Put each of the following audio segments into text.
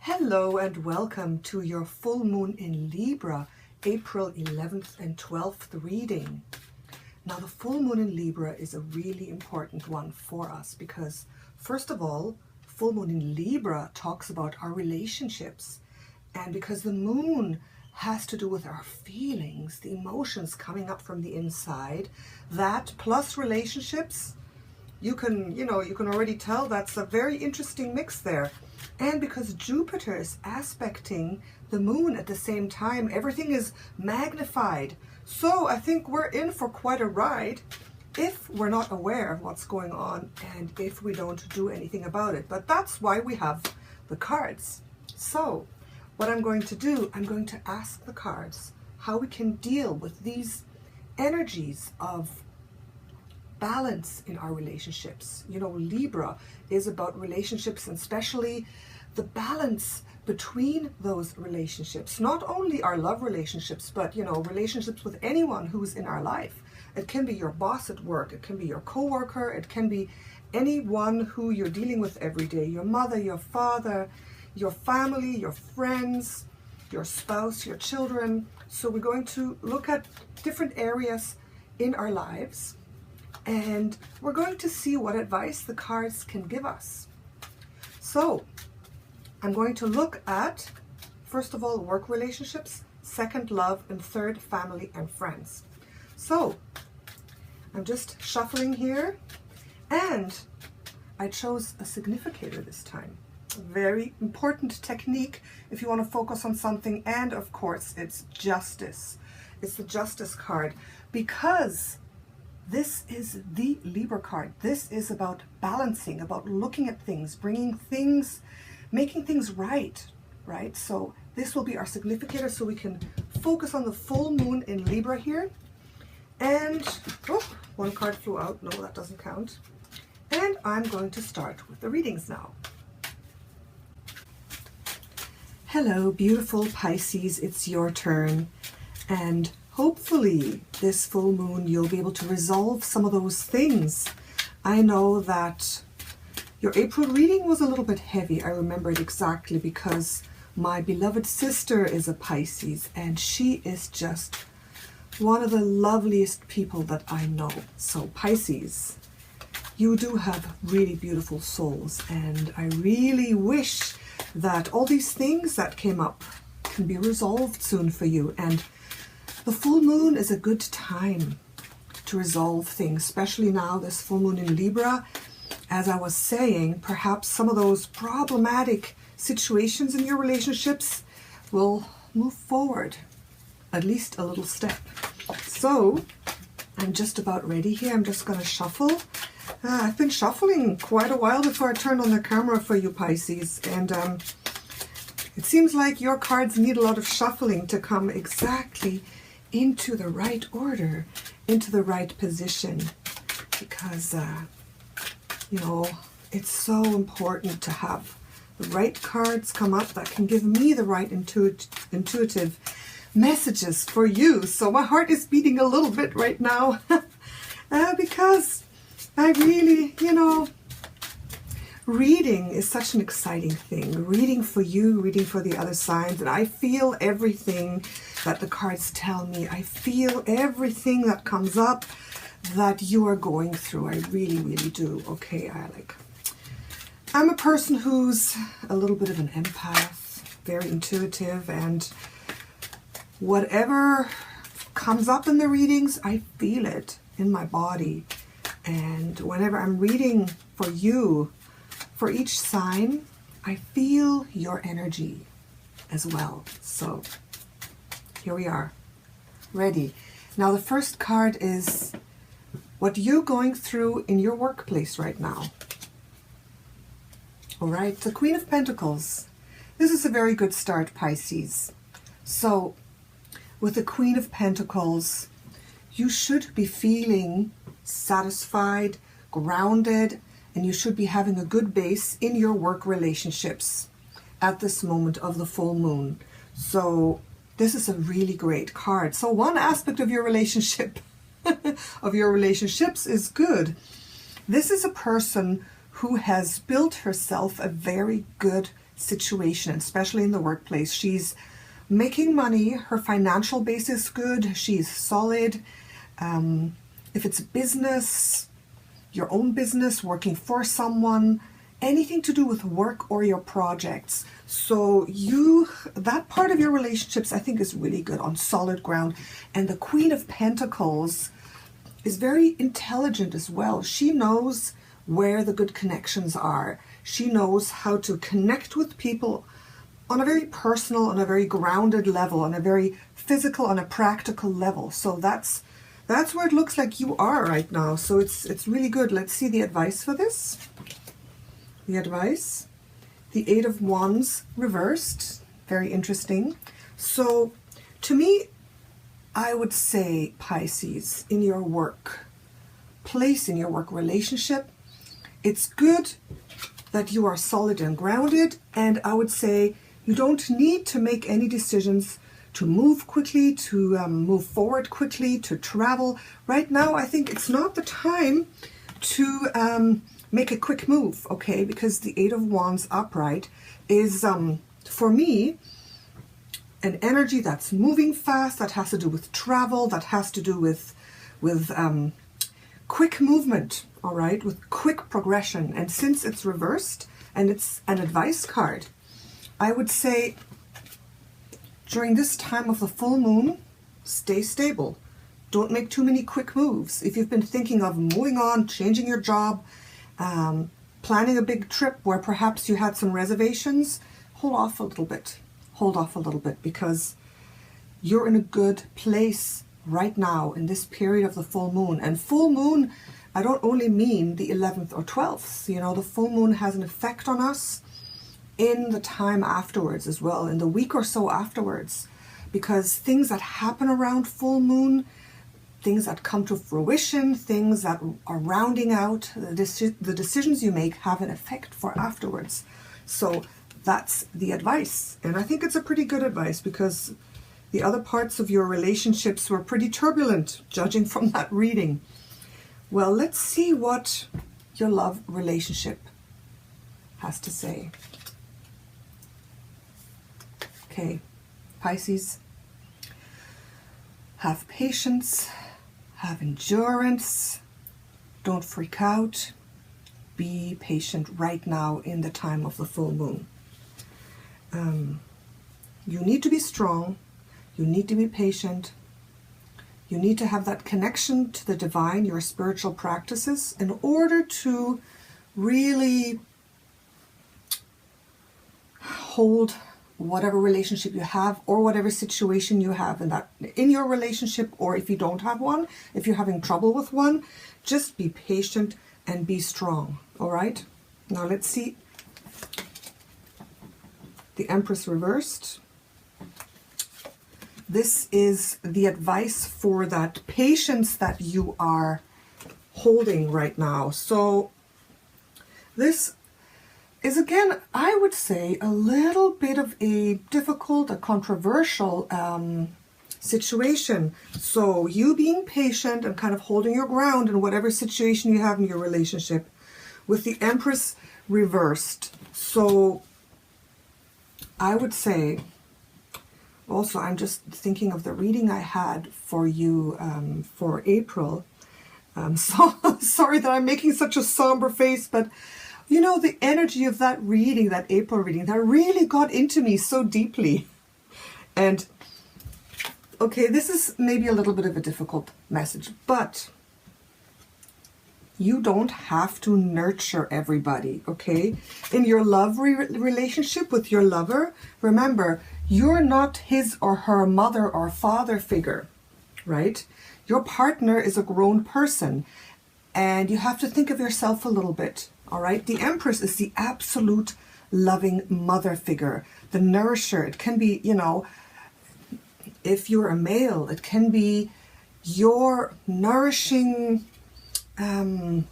Hello and welcome to your full moon in Libra, April 11th and 12th reading. Now the full moon in Libra is a really important one for us because, first of all, full moon in Libra talks about our relationships, and because the moon has to do with our feelings, the emotions coming up from the inside, that plus relationships, you can already tell that's a very interesting mix there. And because Jupiter is aspecting the moon at the same time, everything is magnified. So I think we're in for quite a ride if we're not aware of what's going on and if we don't do anything about it. But that's why we have the cards. So what I'm going to do, I'm going to ask the cards how we can deal with these energies of balance in our relationships. You know, Libra is about relationships, and especially the balance between those relationships. Not only our love relationships, but, you know, relationships with anyone who's in our life. It can be your boss at work, it can be your coworker, it can be anyone who you're dealing with every day, your mother, your father, your family, your friends, your spouse, your children. So we're going to look at different areas in our lives, and we're going to see what advice the cards can give us. So I'm going to look at, first of all, work relationships, second, love, and third, family and friends. So I'm just shuffling here, and I chose a significator this time. A very important technique if you want to focus on something, and of course it's justice. It's the justice card because this is the Libra card. This is about balancing, about looking at things, bringing things, making things right? So this will be our significator, so we can focus on the full moon in Libra here. And, oh, one card flew out. No, that doesn't count. And I'm going to start with the readings now. Hello, beautiful Pisces, it's your turn. And hopefully this full moon you'll be able to resolve some of those things. I know that your April reading was a little bit heavy. I remember it exactly because my beloved sister is a Pisces, and she is just one of the loveliest people that I know. So Pisces, you do have really beautiful souls, and I really wish that all these things that came up can be resolved soon for you. And the full moon is a good time to resolve things, especially now, this full moon in Libra. As I was saying, perhaps some of those problematic situations in your relationships will move forward at least a little step. So I'm just about ready here. I'm just going to shuffle. I've been shuffling quite a while before I turned on the camera for you, Pisces, and it seems like your cards need a lot of shuffling to come exactly into the right order, into the right position, because you know, it's so important to have the right cards come up that can give me the right intuitive messages for you. So my heart is beating a little bit right now because I really, you know, reading is such an exciting thing. Reading for you, reading for the other signs, and I feel everything that the cards tell me. I feel everything that comes up that you are going through. I really, really do. Okay, I'm a person who's a little bit of an empath, very intuitive, and whatever comes up in the readings, I feel it in my body. And whenever I'm reading for you, for each sign, I feel your energy as well. So here we are, ready. Now the first card is what you're going through in your workplace right now. All right, the Queen of Pentacles. This is a very good start, Pisces. So with the Queen of Pentacles, you should be feeling satisfied, grounded, and you should be having a good base in your work relationships at this moment of the full moon. So this is a really great card. So one aspect of your relationship of your relationships is good. This is a person who has built herself a very good situation, especially in the workplace. She's making money, her financial base is good, she's solid. If it's business, your own business, working for someone, anything to do with work or your projects. So that part of your relationships, I think, is really good, on solid ground. And the Queen of Pentacles is very intelligent as well. She knows where the good connections are. She knows how to connect with people on a very personal, on a very grounded level, on a very physical, on a practical level. So that's where it looks like you are right now. So it's really good. Let's see the advice for this. The advice, the Eight of Wands reversed, very interesting. So to me, I would say, Pisces, in your work place, in your work relationship, it's good that you are solid and grounded, and I would say you don't need to make any decisions to move quickly, to move forward quickly, to travel. Right now, I think it's not the time to make a quick move, okay? Because the Eight of Wands upright is, for me, an energy that's moving fast, that has to do with travel, that has to do with quick movement, all right? With quick progression. And since it's reversed and it's an advice card, I would say during this time of the full moon, stay stable. Don't make too many quick moves. If you've been thinking of moving on, changing your job, planning a big trip where perhaps you had some reservations, hold off a little bit. Hold off a little bit, because you're in a good place right now in this period of the full moon. And full moon, I don't only mean the 11th or 12th. You know, the full moon has an effect on us in the time afterwards as well, in the week or so afterwards, because things that happen around full moon, things that come to fruition, things that are rounding out, the decisions you make have an effect for afterwards. So that's the advice. And I think it's a pretty good advice, because the other parts of your relationships were pretty turbulent, judging from that reading. Well, let's see what your love relationship has to say. Okay, Pisces, have patience, have endurance, don't freak out, be patient right now in the time of the full moon. You need to be strong, you need to be patient, you need to have that connection to the divine, your spiritual practices, in order to really hold whatever relationship you have, or whatever situation you have in your relationship, or if you don't have one, if you're having trouble with one, just be patient and be strong. All right, now let's see the Empress reversed. This is the advice for that patience that you are holding right now. So this is, again, I would say, a little bit of a difficult, a controversial situation. So you being patient and kind of holding your ground in whatever situation you have in your relationship, with the Empress reversed. So I would say, also, I'm just thinking of the reading I had for you for April. So sorry that I'm making such a somber face, but you know, the energy of that reading, that April reading, that really got into me so deeply. And okay, this is maybe a little bit of a difficult message, but you don't have to nurture everybody, okay? In your love relationship with your lover, remember, you're not his or her mother or father figure, right? Your partner is a grown person, and you have to think of yourself a little bit, all right? The Empress is the absolute loving mother figure, the nourisher. It can be, you know, if you're a male, it can be your nourishing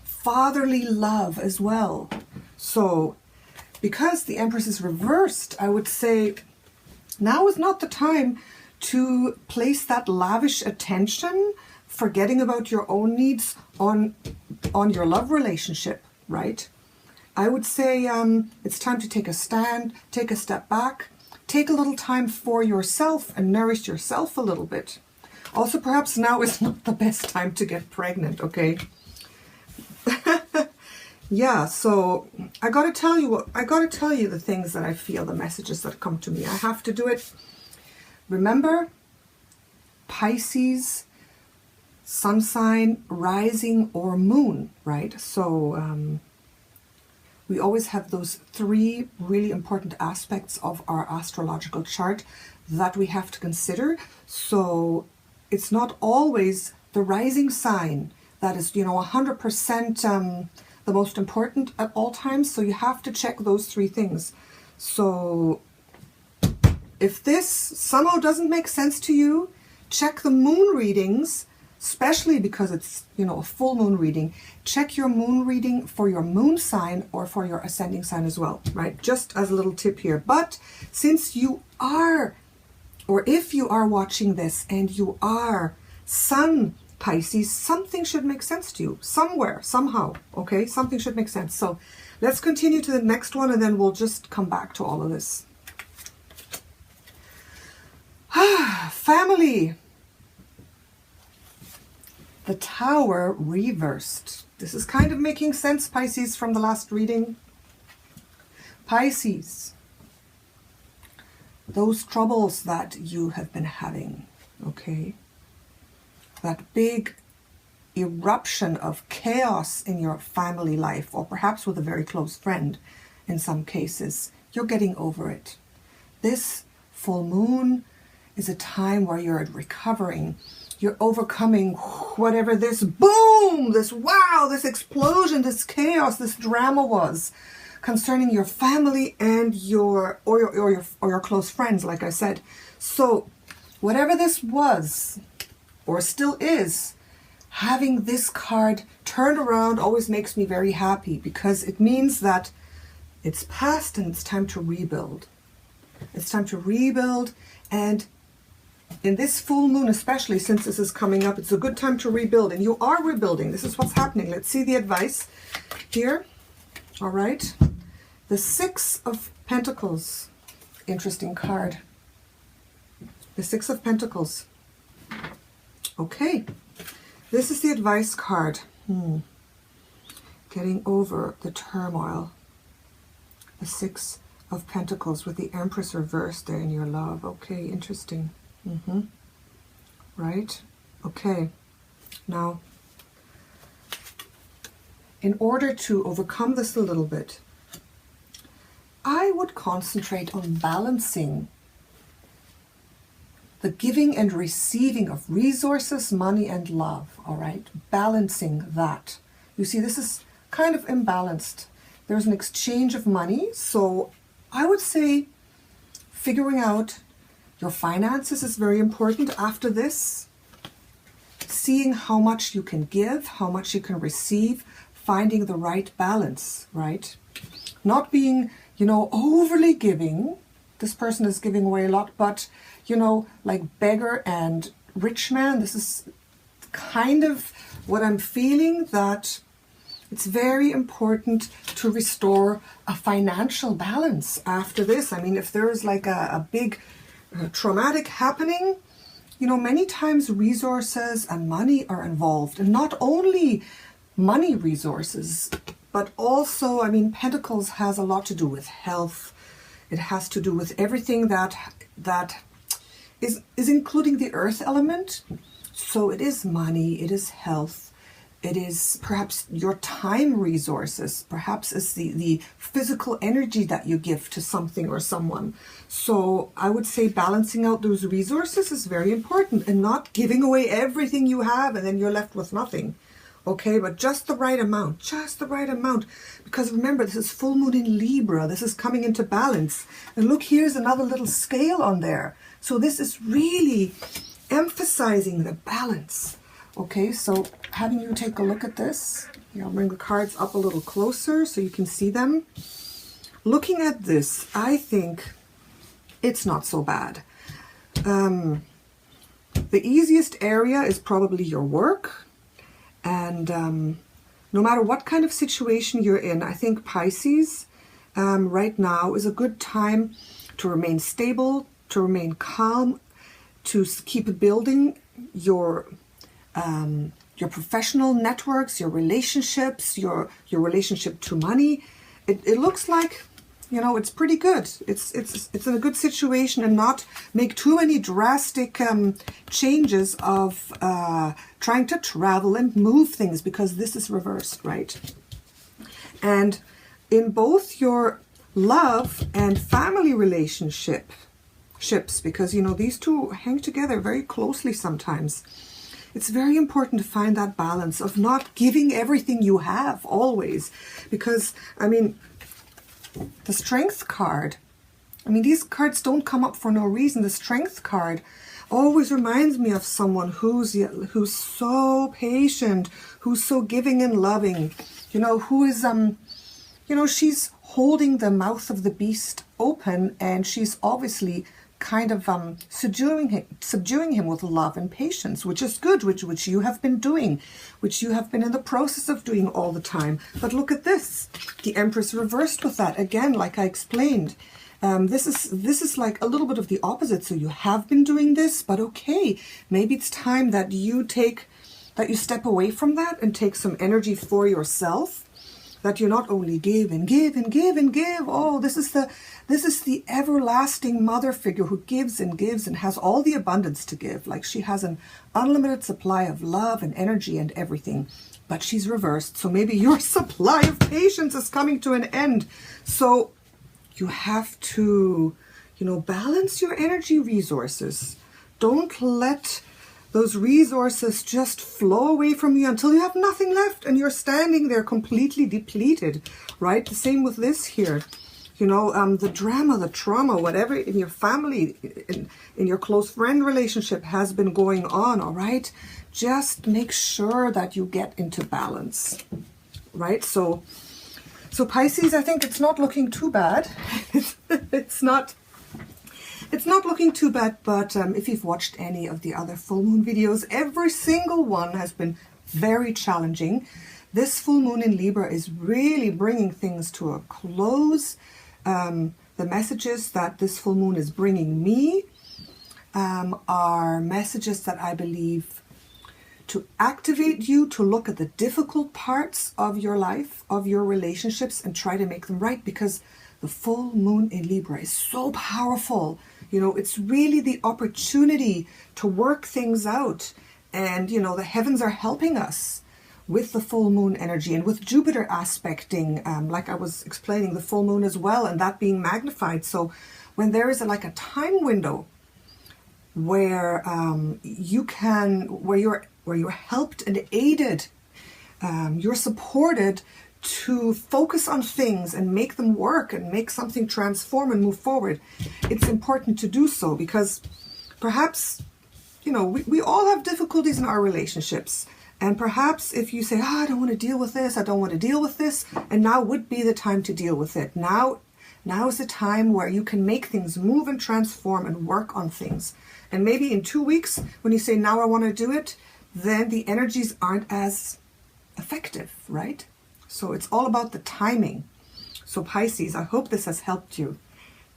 fatherly love as well. So because the Empress is reversed, I would say now is not the time to place that lavish attention forgetting about your own needs on your love relationship, right? I would say it's time to take a stand, take a step back, take a little time for yourself and nourish yourself a little bit. Also, perhaps now is not the best time to get pregnant, okay? Yeah, so I gotta tell you the things that I feel, the messages that come to me. I have to do it. Remember, Pisces, sun sign, rising or moon, right? So we always have those three really important aspects of our astrological chart that we have to consider. So it's not always the rising sign that is, 100% the most important at all times. So you have to check those three things. So if this somehow doesn't make sense to you, check the moon readings, especially because it's, a full moon reading. Check your moon reading for your moon sign or for your ascending sign as well, right? Just as a little tip here. But since you are, or if you are watching this and you are Sun Pisces, something should make sense to you somewhere, somehow, okay? Something should make sense. So let's continue to the next one and then we'll just come back to all of this. Family. The Tower reversed. This is kind of making sense, Pisces, from the last reading. Pisces. Those troubles that you have been having, okay? That big eruption of chaos in your family life, or perhaps with a very close friend in some cases, you're getting over it. This full moon is a time where you're recovering. You're overcoming whatever this boom, this wow, this explosion, this chaos, this drama was concerning your family and your close friends, like I said. So whatever this was, or still is, having this card turned around always makes me very happy, because it means that it's past and it's time to rebuild. It's time to rebuild, and in this full moon, especially since this is coming up, it's a good time to rebuild, and you are rebuilding. This is what's happening. Let's see the advice here. All right. The Six of Pentacles. Interesting card. The Six of Pentacles. Okay. This is the advice card. Getting over the turmoil. The Six of Pentacles with the Empress reversed there in your love. Okay, interesting. Right? Okay. Now, in order to overcome this a little bit, I would concentrate on balancing the giving and receiving of resources, money, and love. All right? Balancing that. You see, this is kind of imbalanced. There's an exchange of money. So I would say figuring out your finances is very important after this. Seeing how much you can give, how much you can receive, finding the right balance, right? Not being, overly giving. This person is giving away a lot, but, like beggar and rich man, this is kind of what I'm feeling, that it's very important to restore a financial balance after this. I mean, if there is like a big traumatic happening, many times resources and money are involved, and not only money resources, but also, Pentacles has a lot to do with health. It has to do with everything that is including the earth element. So it is money, it is health, it is perhaps your time resources, perhaps it's the physical energy that you give to something or someone. So I would say balancing out those resources is very important, and not giving away everything you have and then you're left with nothing. Okay, but just the right amount, because remember, this is full moon in Libra. This is coming into balance. And look, here's another little scale on there. So this is really emphasizing the balance. Okay, so having you take a look at this, I'll bring the cards up a little closer so you can see them. Looking at this, I think it's not so bad. the easiest area is probably your work. And no matter what kind of situation you're in, I think Pisces right now is a good time to remain stable, to remain calm, to keep building your professional networks, your relationships, your relationship to money. It looks like, you know, it's pretty good. It's in a good situation, and not make too many drastic changes of trying to travel and move things, because this is reversed, right? And in both your love and family relationships, because, you know, these two hang together very closely sometimes. It's very important to find that balance of not giving everything you have always. Because, I mean, the Strength card, I mean, these cards don't come up for no reason. The Strength card always reminds me of someone who's so patient, who's so giving and loving, you know, who is, you know, she's holding the mouth of the beast open, and she's obviously kind of subduing him with love and patience, which is good, which you have been doing, which you have been in the process of doing all the time. But look at this, the Empress reversed with that again, like I explained. This is like a little bit of the opposite. So you have been doing this, but okay, maybe it's time that you step away from that and take some energy for yourself. That you not only give and give and give and give. Oh, this is the everlasting mother figure who gives and gives and has all the abundance to give. Like, she has an unlimited supply of love and energy and everything. But she's reversed. So maybe your supply of patience is coming to an end. So you have to, you know, balance your energy resources. Don't let those resources just flow away from you until you have nothing left and you're standing there completely depleted, right? The same with this here. You know, the drama, the trauma, whatever in your family, in your close friend relationship has been going on, all right? Just make sure that you get into balance, right? So Pisces, I think it's not looking too bad. It's not looking too bad, but if you've watched any of the other full moon videos, every single one has been very challenging. This full moon in Libra is really bringing things to a close. The messages that this full moon is bringing me are messages that I believe to activate you to look at the difficult parts of your life, of your relationships, and try to make them right, because the full moon in Libra is so powerful. You know, it's really the opportunity to work things out. And, you know, the heavens are helping us with the full moon energy, and with Jupiter aspecting, like I was explaining, the full moon as well, and that being magnified. So when there is like a time window where you're helped and aided, you're supported to focus on things and make them work and make something transform and move forward, it's important to do so. Because perhaps, you know, we all have difficulties in our relationships, and perhaps if you say, I don't want to deal with this, I don't want to deal with this, and now would be the time to deal with it. Now is the time where you can make things move and transform and work on things. And maybe in 2 weeks, when you say, now I want to do it, then the energies aren't as effective, right? So it's all about the timing. So Pisces, I hope this has helped you.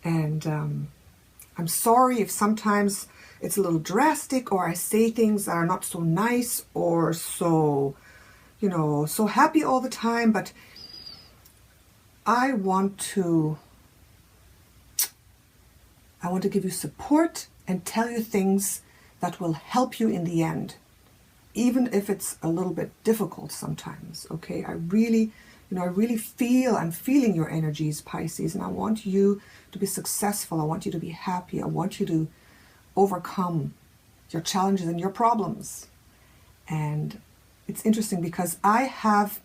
And I'm sorry if sometimes it's a little drastic, or I say things that are not so nice, or so, you know, so happy all the time. But I want to give you support and tell you things that will help you in the end, even if it's a little bit difficult sometimes. Okay, I'm feeling your energies, Pisces, and I want you to be successful. I want you to be happy. I want you to overcome your challenges and your problems. And it's interesting because I have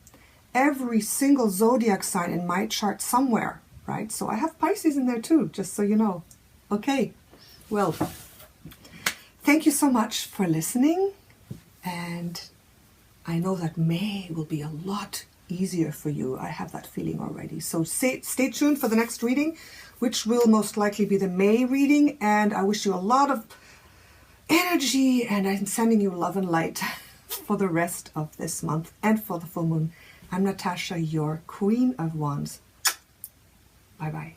every single zodiac sign in my chart somewhere, right? So I have Pisces in there too, just so you know. Okay, well, thank you so much for listening. And I know that May will be a lot easier for you. I have that feeling already. So stay tuned for the next reading, which will most likely be the May reading. And I wish you a lot of energy, and I'm sending you love and light for the rest of this month and for the full moon. I'm Natasha, your Queen of Wands. Bye-bye.